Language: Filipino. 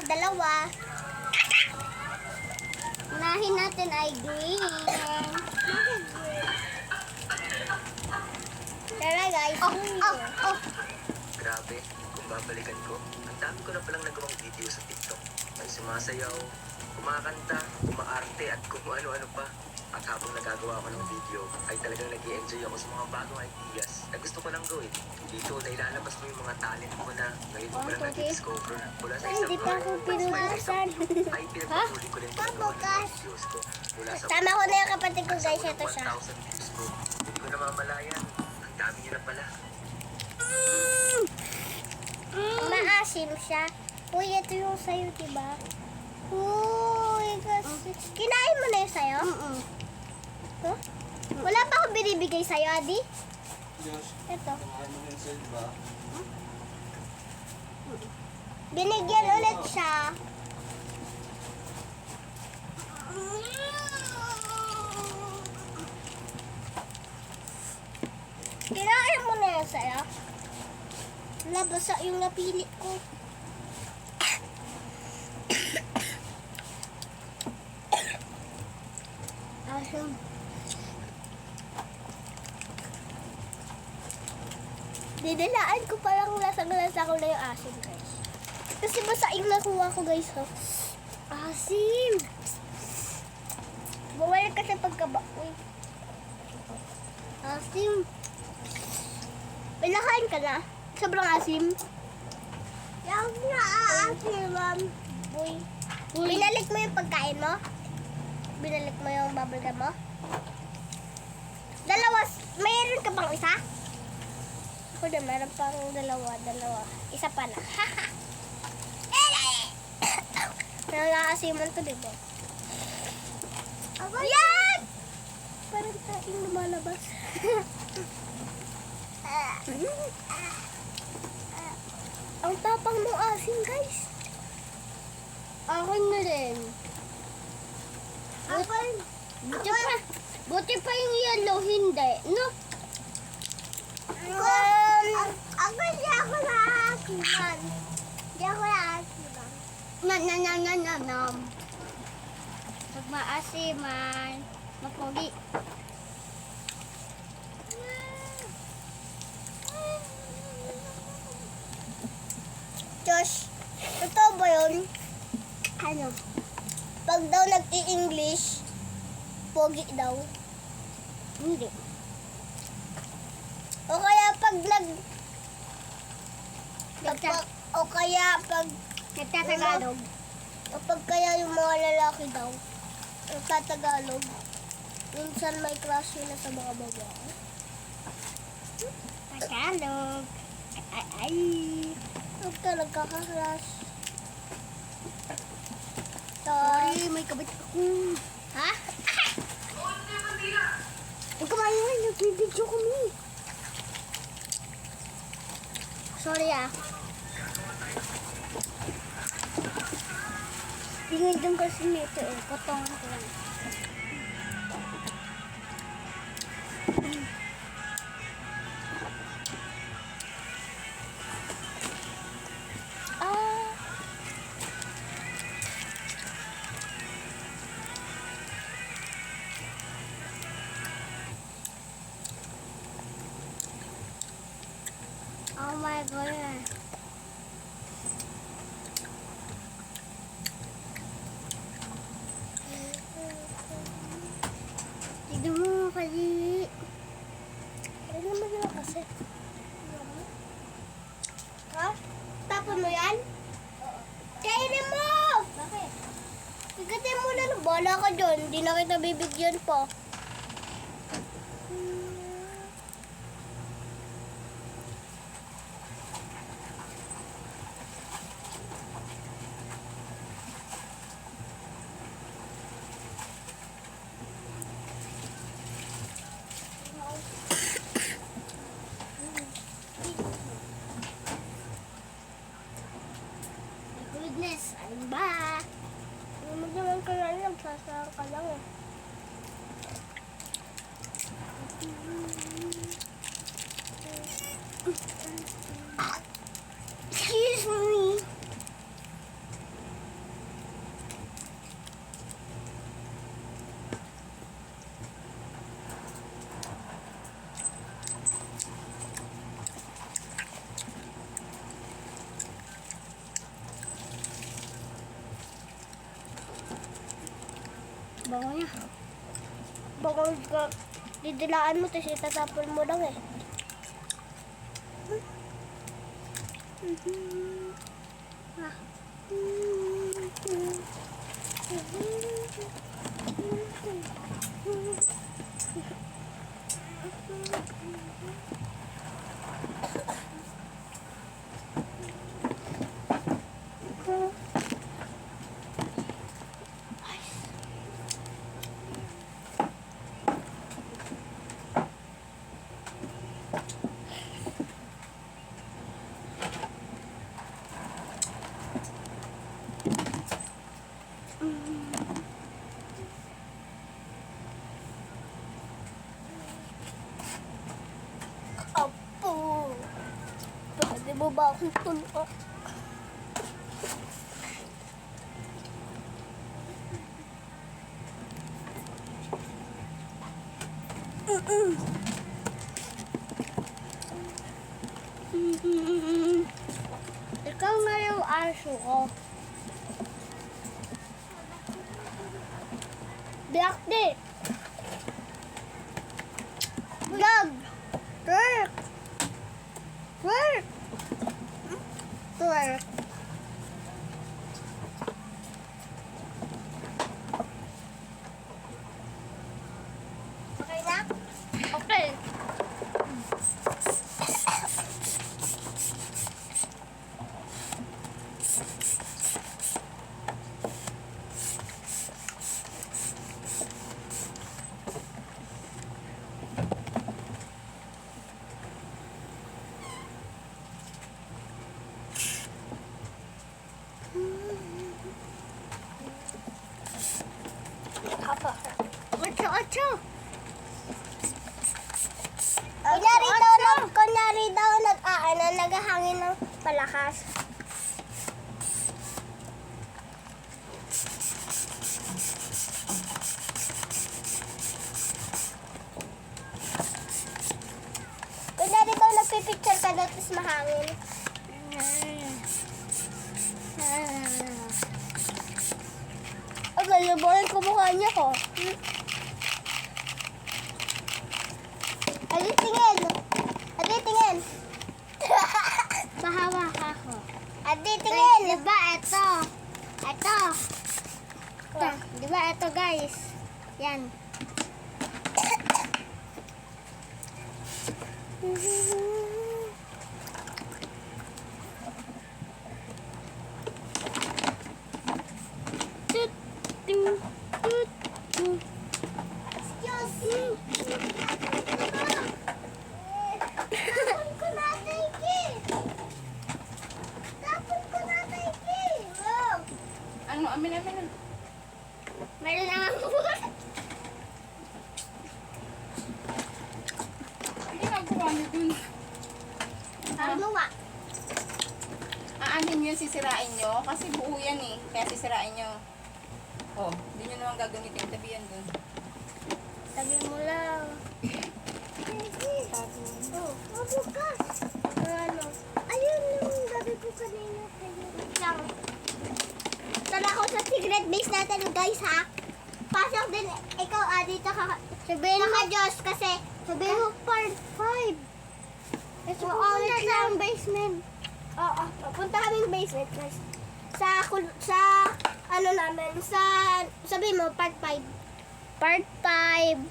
dalawa. Unahin natin ay green. Tara guys. Oh. Grabe, kung babalikan ko, ang dami ko na palang nagawang video sa TikTok. May sumasayaw, kumakanta, umaarte at kung ano-ano pa. At habang nagagawa ko ng video, ay talagang nag-i-enjoy ako sa mga bagong ideas na gusto ko lang gawin. Dito na ilalabas mo yung mga talent mo na ngayon mo lang nag-discover. Mula sa isang Hindi pa ako pinunasan. ay pinagpatuloy ko rin yung mga videos ko. Mula sa Sama ko na yung kapatid ko guys. Ito siya. 1,000 views ko. Hindi ko namamalayan. Ang dami niyo na pala. Maasim siya. Uy, ito yung sayo, diba? Uy, kasi... Kinain mo na yung sayo? Huh? Wala pa akong binibigay sa'yo, Adi? Ito. Binigyan ulit siya. Kinain mo na yung sayo? Wala, basa yung napili ko. Asim. Didilaan ko parang lasang-lasa ko na yung asim, guys. Kasi basa yung nakuha ko, guys. Oh. Asim! Bumalik ka sa pagkaba. Uy. Asim. May nakain ka na? Sobrang asim. Yung na-aasim, ma'am. Uy. Binalik mo yung pagkain mo? Binalik mo yung bubblegum mo? Dalawa. Mayroon ka pang isa? Ako na, meron pang dalawa. Isa pa na. Nangasiman to, diba? Yan! Parang taing lumalabas. Ang tapang mo asin, guys. Akin na rin. Buti pa yung yellow, hindi. No? Ako hindi ako na-asiman. Hindi ako na-asiman. Pag maasiman, mapogi. Josh, totoo ba yun? Ano? Pag daw nag-i-English, pogi daw. Hindi. O kaya pag nagtatagalog. O pag kaya yung mga lalaki daw, nagtatagalog, minsan may crush sila sa mga babae. Tagalog. Ay. Huwag ka nagkaka-crush. Sorry, may kabit ako. Ha? Huwag ka maingay, nagbibidyo kami. Sorry ah. Tingin din kasi nito eh. Potongan ko lang. Oh my God. Tignan mo kali. Ano naman yun kasi? Ha? Tapon mo yan? Oo. Kainin mo! Bakit? Ikatin mo na. Bala ka dyan. Hindi na kita bibigyan pa. Goodness, I'm back. Magdaman ka lang, nagsasara ka lang eh. Excuse me. bango niya. Bango ka. Didilaan mo, tapos itatapon mo lang eh. Ah. Apo! Pwede mo ba akong tulungan? Ikaw nga yung aso ko. Black day. Vlog. Work. Work. Work. Okay na? Okay. Ocho. Kunyari daw naghahangin ng palakas. Kunyari daw nagpipicture ka daw tapos mahangin. Okay, yabuhin ko mukha niya ko. Adi, tingin. Adi, tingin. Mahawa ka ko. Adi, tingin. Guys, diba ito? Ito. Diba ito, guys? Yan. Excuse me. Ano, amin. Meron na ako. Hindi nagawa niyo dun. Tama. Aanin yun, sisirain nyo. Kasi buo yan eh. Kaya sisirain nyo. Oh, hindi nyo naman gagamitin. Tabi yan dun. Sabi mo lang. Oh, bukas. Ano? Ayun yung gabi ko kanina. Wait lang. Tara ako sa secret base natin, guys, ha? Pasok din. Ikaw, dito ka. Sabihin mo. Diyos, kasi sabihin mo part 5. Ito po ulit lang basement. Oo, punta kami ng basement, guys. Sa ano namin, sabihin mo, part 5. Part 5.